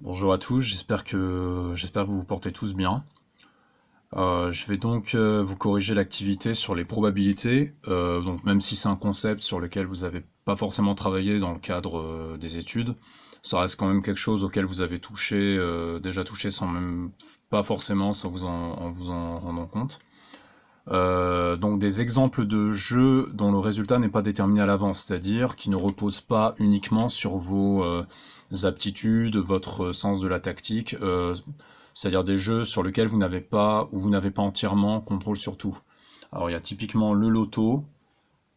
Bonjour à tous, j'espère que vous vous portez tous bien. Je vais donc vous corriger l'activité sur les probabilités. Donc même si c'est un concept sur lequel vous n'avez pas forcément travaillé dans le cadre des études, ça reste quand même quelque chose auquel vous avez déjà touché sans même pas forcément sans en vous en rendant compte. Donc des exemples de jeux dont le résultat n'est pas déterminé à l'avance, c'est-à-dire qui ne reposent pas uniquement sur vos aptitudes, votre sens de la tactique, c'est-à-dire des jeux sur lesquels vous n'avez pas entièrement contrôle sur tout. Alors il y a typiquement le loto,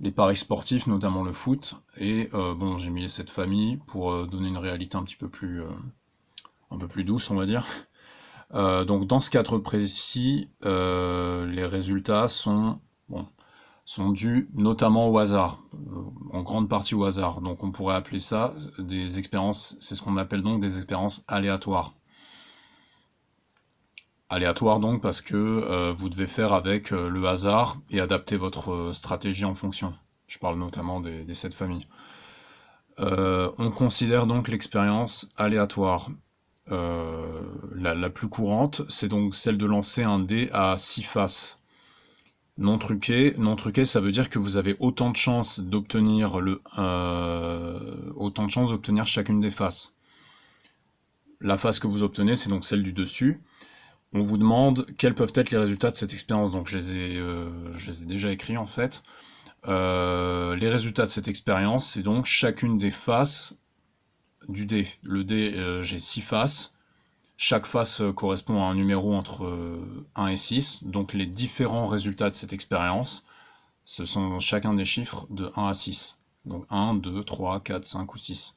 les paris sportifs, notamment le foot, et bon, j'ai mis cette famille pour donner une réalité un peu plus douce, on va dire. Donc dans ce cadre précis, les résultats bon, sont dus notamment au hasard, en grande partie au hasard. Donc on pourrait appeler ça des expériences, c'est ce qu'on appelle donc des expériences aléatoires. Aléatoires donc parce que vous devez faire avec le hasard et adapter votre stratégie en fonction. Je parle notamment des 7 familles. On considère donc l'expérience aléatoire. La plus courante, c'est donc celle de lancer un dé à 6 faces. Non truqué, ça veut dire que vous avez autant de chances d'obtenir chacune des faces. La face que vous obtenez, c'est donc celle du dessus. On vous demande quels peuvent être les résultats de cette expérience. Donc je les ai déjà écrits en fait. Les résultats de cette expérience, c'est donc chacune des faces du dé. Le dé, j'ai 6 faces. Chaque face correspond à un numéro entre 1 et 6, donc les différents résultats de cette expérience, ce sont chacun des chiffres de 1 à 6. Donc 1, 2, 3, 4, 5 ou 6.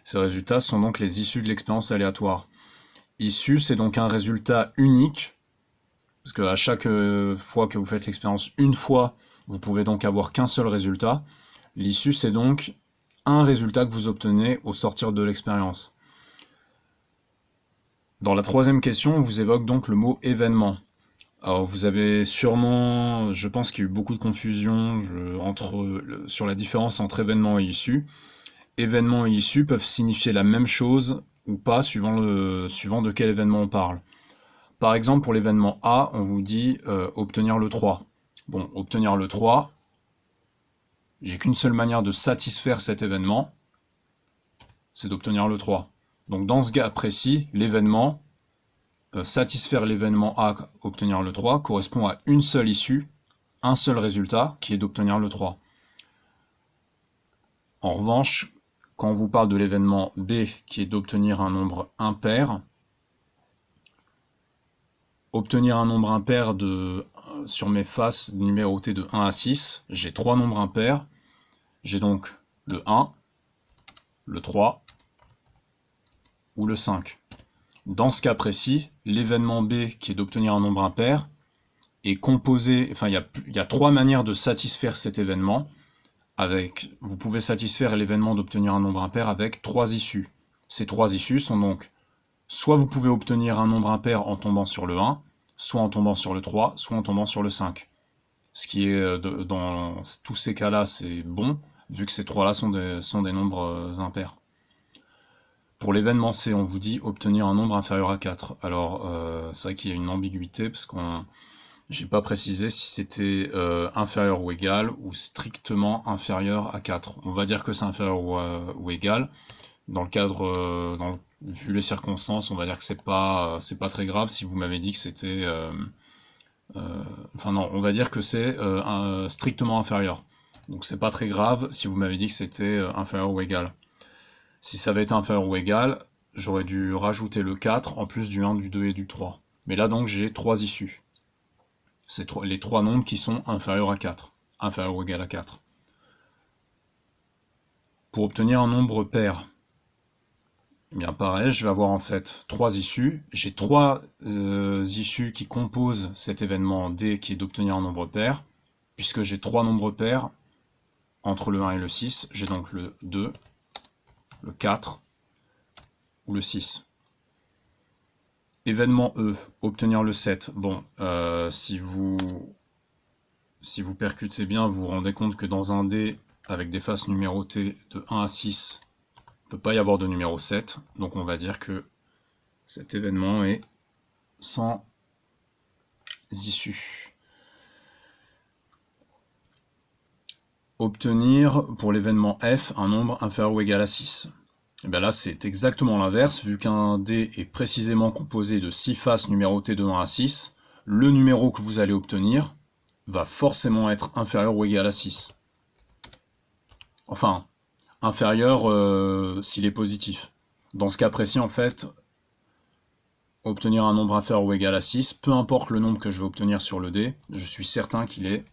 Ces résultats sont donc les issues de l'expérience aléatoire. Issue, c'est donc un résultat unique, parce qu'à chaque fois que vous faites l'expérience une fois, vous pouvez donc avoir qu'un seul résultat. L'issue, c'est donc un résultat que vous obtenez au sortir de l'expérience. Dans la troisième question, on vous évoque donc le mot événement. Alors vous avez sûrement, je pense qu'il y a eu beaucoup de confusion sur la différence entre événement et issue. Événement et issue peuvent signifier la même chose ou pas suivant de quel événement on parle. Par exemple, pour l'événement A, on vous dit obtenir le 3. Bon, obtenir le 3, j'ai qu'une seule manière de satisfaire cet événement, c'est d'obtenir le 3. Donc dans ce cas précis, l'événement, satisfaire l'événement A, obtenir le 3, correspond à une seule issue, un seul résultat, qui est d'obtenir le 3. En revanche, quand on vous parle de l'événement B, qui est d'obtenir un nombre impair, obtenir un nombre impair sur mes faces numérotées de 1 à 6, j'ai 3 nombres impairs, j'ai donc le 1, le 3 ou le 5. Dans ce cas précis, l'événement B, qui est d'obtenir un nombre impair, est composé, enfin il y a 3 manières de satisfaire cet événement. Vous pouvez satisfaire l'événement d'obtenir un nombre impair avec 3 issues. Ces 3 issues sont donc, soit vous pouvez obtenir un nombre impair en tombant sur le 1, soit en tombant sur le 3, soit en tombant sur le 5. Ce qui est, dans tous ces cas-là, c'est bon, vu que ces 3-là sont des nombres impairs. Pour l'événement C, on vous dit obtenir un nombre inférieur à 4. Alors, c'est vrai qu'il y a une ambiguïté, parce que j'ai pas précisé si c'était inférieur ou égal, ou strictement inférieur à 4. On va dire que c'est inférieur ou égal. Dans le cadre, vu les circonstances, on va dire que c'est pas très grave si vous m'avez dit que c'était... enfin non, on va dire que c'est strictement inférieur. Donc c'est pas très grave si vous m'avez dit que c'était inférieur ou égal. Si ça avait été inférieur ou égal, j'aurais dû rajouter le 4 en plus du 1, du 2 et du 3. Mais là donc j'ai 3 issues. C'est les 3 nombres qui sont inférieurs à 4. Inférieur ou égal à 4. Pour obtenir un nombre pair, eh bien pareil, je vais avoir en fait 3 issues. J'ai 3 issues qui composent cet événement D qui est d'obtenir un nombre pair. Puisque j'ai 3 nombres pairs entre le 1 et le 6, j'ai donc le 2, le 4 ou le 6. Événement E, obtenir le 7. Bon, si vous percutez bien, vous vous rendez compte que dans un dé avec des faces numérotées de 1 à 6, il ne peut pas y avoir de numéro 7. Donc on va dire que Cet événement est sans issue. Obtenir pour l'événement F un nombre inférieur ou égal à 6. Et bien là, c'est exactement l'inverse, vu qu'un dé est précisément composé de 6 faces numérotées de 1 à 6, le numéro que vous allez obtenir va forcément être inférieur ou égal à 6. Enfin, inférieur s'il est positif. Dans ce cas précis, en fait, obtenir un nombre inférieur ou égal à 6, peu importe le nombre que je vais obtenir sur le dé, je suis certain qu'il est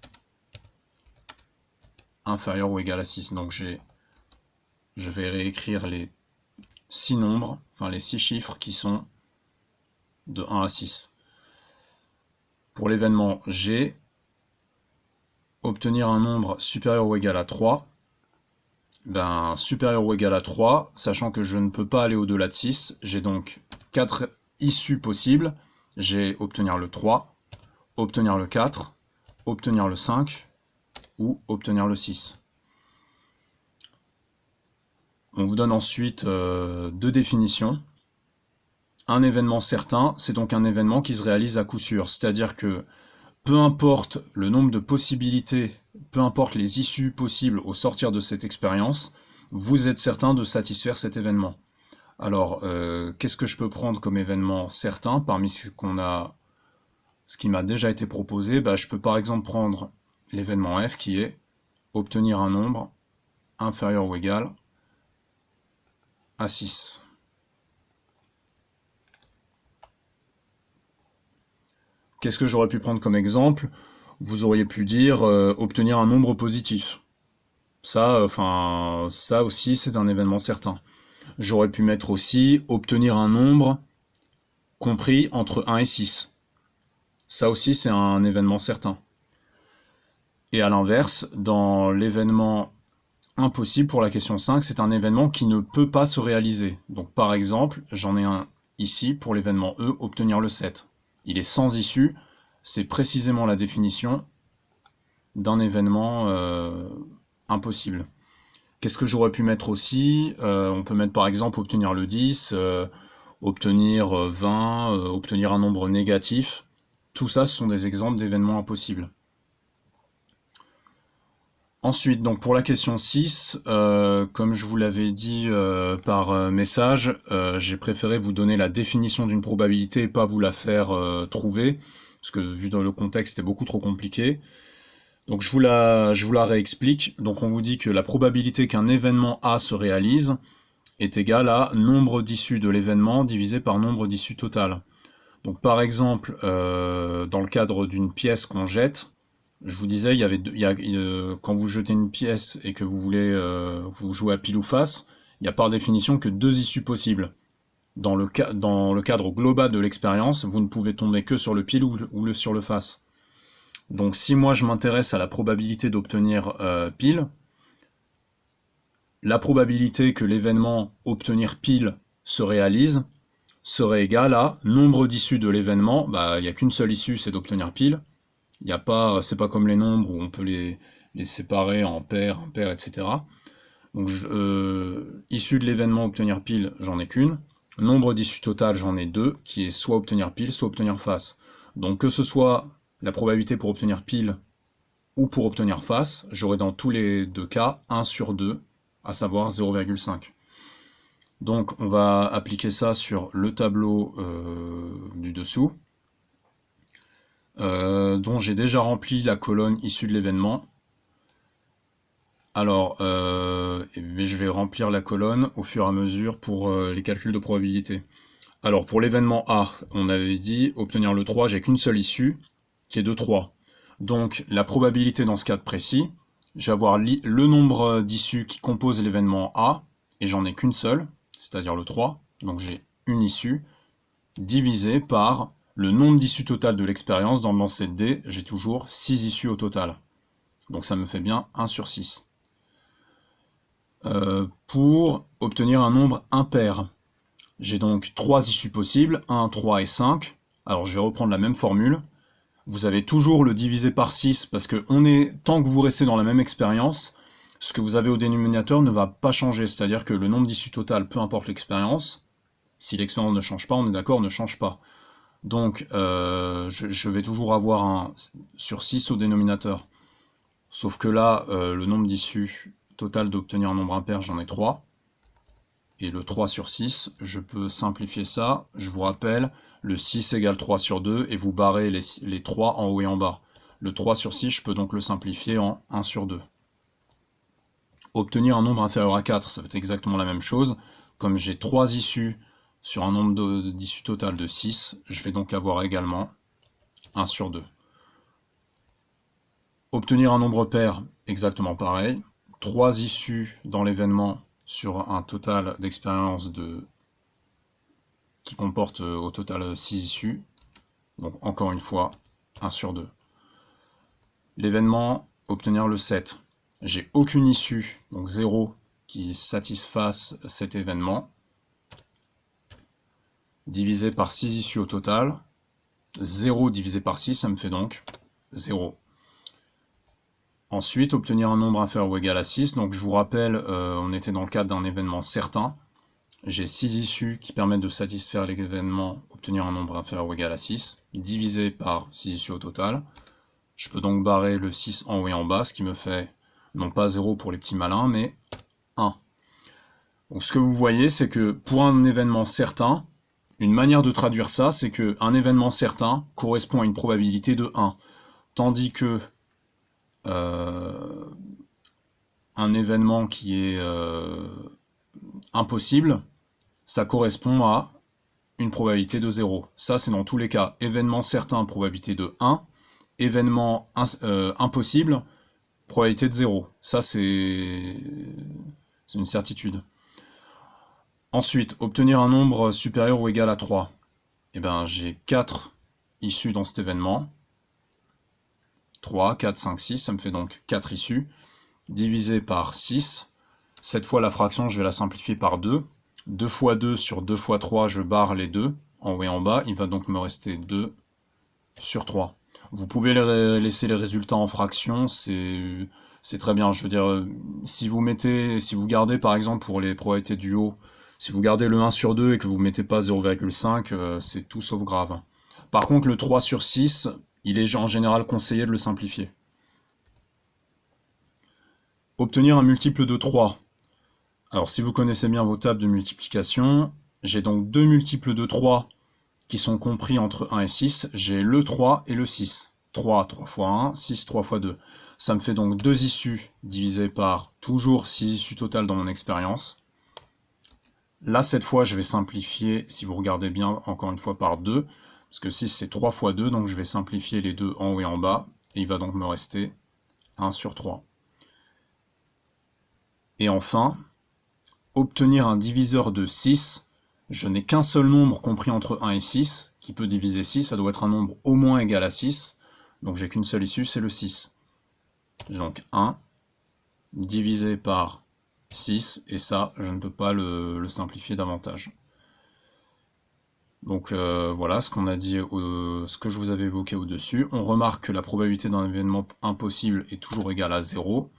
inférieur ou égal à 6. Donc je vais réécrire les 6 nombres, enfin les 6 chiffres qui sont de 1 à 6. Pour l'événement G, obtenir un nombre supérieur ou égal à 3, ben, supérieur ou égal à 3, sachant que je ne peux pas aller au-delà de 6, j'ai donc 4 issues possibles. J'ai obtenir le 3, obtenir le 4, obtenir le 5 ou obtenir le 6. On vous donne ensuite deux définitions. Un événement certain, c'est donc un événement qui se réalise à coup sûr, c'est-à-dire que peu importe le nombre de possibilités, peu importe les issues possibles au sortir de cette expérience, vous êtes certain de satisfaire cet événement. Alors, qu'est-ce que je peux prendre comme événement certain parmi ce qui m'a déjà été proposé? Je peux par exemple prendre l'événement F qui est obtenir un nombre inférieur ou égal à 6. Qu'est-ce que j'aurais pu prendre comme exemple? Vous auriez pu dire obtenir un nombre positif. Ça aussi, c'est un événement certain. J'aurais pu mettre aussi obtenir un nombre compris entre 1 et 6. Ça aussi, c'est un événement certain. Et à l'inverse, dans l'événement impossible pour la question 5, c'est un événement qui ne peut pas se réaliser. Donc par exemple, j'en ai un ici pour l'événement E, obtenir le 7. Il est sans issue, c'est précisément la définition d'un événement impossible. Qu'est-ce que j'aurais pu mettre aussi? On peut mettre par exemple obtenir le 10, obtenir 20, obtenir un nombre négatif. Tout ça, ce sont des exemples d'événements impossibles. Ensuite, donc pour la question 6, comme je vous l'avais dit par message, j'ai préféré vous donner la définition d'une probabilité et pas vous la faire trouver, parce que vu dans le contexte, c'est beaucoup trop compliqué. Donc je vous la réexplique. Donc on vous dit que la probabilité qu'un événement A se réalise est égale à nombre d'issues de l'événement divisé par nombre d'issues totales. Donc par exemple, dans le cadre d'une pièce qu'on jette, je vous disais, quand vous jetez une pièce et que vous voulez vous jouer à pile ou face, il n'y a par définition que 2 issues possibles. Dans le cadre global de l'expérience, vous ne pouvez tomber que sur le pile ou sur le face. Donc si moi je m'intéresse à la probabilité d'obtenir pile, la probabilité que l'événement obtenir pile se réalise serait égale à nombre d'issues de l'événement. Il n'y a qu'une seule issue, c'est d'obtenir pile. C'est pas comme les nombres où on peut les séparer en paires, impaires, etc. Donc issue de l'événement obtenir pile, j'en ai qu'une. Nombre d'issues totales, j'en ai 2, qui est soit obtenir pile, soit obtenir face. Donc que ce soit la probabilité pour obtenir pile ou pour obtenir face, j'aurai dans tous les deux cas 1 sur 2, à savoir 0,5. Donc on va appliquer ça sur le tableau du dessous, dont j'ai déjà rempli la colonne issue de l'événement. Alors, mais je vais remplir la colonne au fur et à mesure pour les calculs de probabilité. Alors pour l'événement A, on avait dit obtenir le 3, j'ai qu'une seule issue, qui est de 3. Donc la probabilité dans ce cas précis, je vais avoir le nombre d'issues qui composent l'événement A, et j'en ai qu'une seule, c'est-à-dire le 3, donc j'ai une issue, divisé par le nombre d'issues totales de l'expérience. Dans cette D, j'ai toujours 6 issues au total. Donc ça me fait bien 1 sur 6. Pour obtenir un nombre impair, j'ai donc 3 issues possibles, 1, 3 et 5. Alors je vais reprendre la même formule. Vous avez toujours le divisé par 6, parce que tant que vous restez dans la même expérience, ce que vous avez au dénominateur ne va pas changer, c'est-à-dire que le nombre d'issues totales, peu importe l'expérience, Si l'expérience ne change pas, on est d'accord, ne change pas. Donc, je vais toujours avoir un sur 6 au dénominateur. Sauf que là, le nombre d'issues total d'obtenir un nombre impair, j'en ai 3. Et le 3 sur 6, je peux simplifier ça. Je vous rappelle, le 6 égale 3 sur 2, et vous barrez les 3 en haut et en bas. Le 3 sur 6, je peux donc le simplifier en 1 sur 2. Obtenir un nombre inférieur à 4, ça va être exactement la même chose. Comme j'ai 3 issues sur un nombre d'issues total de 6, je vais donc avoir également 1 sur 2. Obtenir un nombre pair, exactement pareil. 3 issues dans l'événement sur un total d'expérience qui comporte au total 6 issues. Donc encore une fois, 1 sur 2. L'événement, obtenir le 7. J'ai aucune issue, donc 0, qui satisfasse cet événement. Divisé par 6 issues au total. 0 divisé par 6, ça me fait donc 0. Ensuite, obtenir un nombre inférieur ou égal à 6. Donc je vous rappelle, on était dans le cadre d'un événement certain. J'ai 6 issues qui permettent de satisfaire l'événement obtenir un nombre inférieur ou égal à 6, divisé par 6 issues au total. Je peux donc barrer le 6 en haut et en bas, ce qui me fait non pas 0 pour les petits malins, mais 1. Donc ce que vous voyez, c'est que pour un événement certain, une manière de traduire ça, c'est qu'un événement certain correspond à une probabilité de 1. Tandis que un événement qui est impossible, ça correspond à une probabilité de 0. Ça, c'est dans tous les cas. Événement certain, probabilité de 1. Événement impossible, probabilité de 0. Ça, c'est une certitude. Ensuite, obtenir un nombre supérieur ou égal à 3. Eh bien, j'ai 4 issues dans cet événement. 3, 4, 5, 6, ça me fait donc 4 issues. Divisé par 6. Cette fois, la fraction, je vais la simplifier par 2. 2 fois 2 sur 2 fois 3, je barre les 2, en haut et en bas. Il va donc me rester 2 sur 3. Vous pouvez laisser les résultats en fractions, c'est très bien. Je veux dire, si vous gardez par exemple pour les probabilités du haut, si vous gardez le 1 sur 2 et que vous ne mettez pas 0,5, c'est tout sauf grave. Par contre, le 3 sur 6, il est en général conseillé de le simplifier. Obtenir un multiple de 3. Alors si vous connaissez bien vos tables de multiplication, j'ai donc deux multiples de 3 qui sont compris entre 1 et 6. J'ai le 3 et le 6. 3, 3 fois 1, 6, 3 fois 2. Ça me fait donc 2 issues divisées par toujours 6 issues totales dans mon expérience. Là, cette fois, je vais simplifier, si vous regardez bien, encore une fois par 2. Parce que 6, c'est 3 fois 2, donc je vais simplifier les deux en haut et en bas. Et il va donc me rester 1 sur 3. Et enfin, obtenir un diviseur de 6. Je n'ai qu'un seul nombre compris entre 1 et 6 qui peut diviser 6. Ça doit être un nombre au moins égal à 6. Donc j'ai qu'une seule issue, c'est le 6. Donc 1 divisé par 6. Et ça, je ne peux pas le simplifier davantage. Donc voilà ce qu'on a dit, ce que je vous avais évoqué au-dessus. On remarque que la probabilité d'un événement impossible est toujours égale à 0.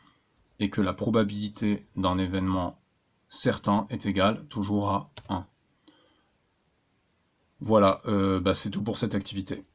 Et que la probabilité d'un événement certain est égale toujours à 1. Voilà, c'est tout pour cette activité.